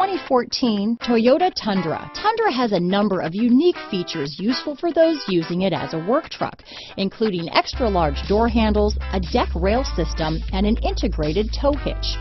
2014 Toyota Tundra. Tundra has a number of unique features useful for those using it as a work truck, including extra large door handles, a deck rail system, and an integrated tow hitch.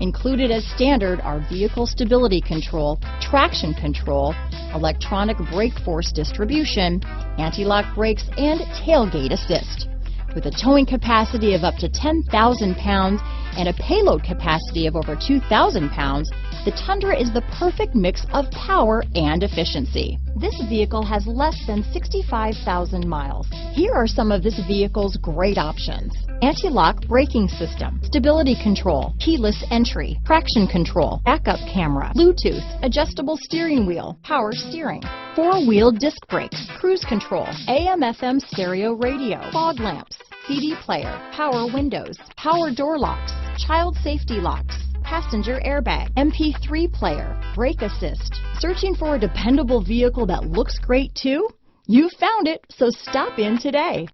Included as standard are vehicle stability control, traction control, electronic brake force distribution, anti-lock brakes, and tailgate assist. With a towing capacity of up to 10,000 pounds and a payload capacity of over 2,000 pounds, the Tundra is the perfect mix of power and efficiency. This vehicle has less than 65,000 miles. Here are some of this vehicle's great options: anti-lock braking system, stability control, keyless entry, traction control, backup camera, Bluetooth, adjustable steering wheel, power steering, four-wheel disc brakes, cruise control, AM/FM stereo radio, fog lamps, CD player, power windows, power door locks, child safety locks, passenger airbag, MP3 player, brake assist. Searching for a dependable vehicle that looks great too? You found it, so stop in today.